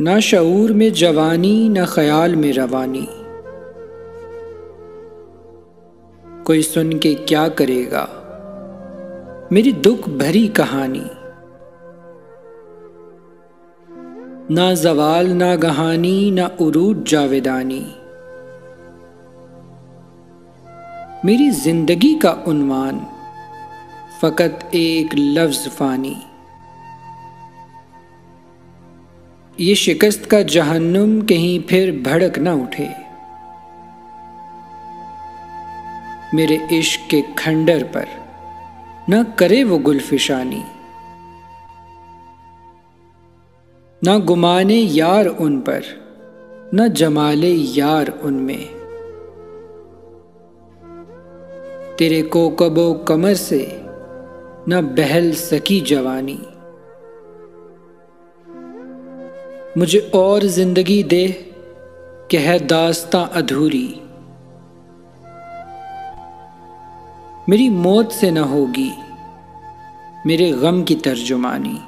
ना शऊर में जवानी ना ख्याल में रवानी। कोई सुन के क्या करेगा मेरी दुख भरी कहानी। ना जवाल ना गहानी ना उरूज जावेदानी। मेरी जिंदगी का उन्वान फकत एक लफ्ज फानी। ये शिकस्त का जहन्नुम कहीं फिर भड़क ना उठे। मेरे इश्क के खंडर पर न करे वो गुलफिशानी। न गुमाने यार उन पर न जमाले यार उनमें। तेरे कोकबो कमर से न बहल सकी जवानी। मुझे और जिंदगी दे कि है दास्तां अधूरी। मेरी मौत से न होगी मेरे गम की तर्जुमानी।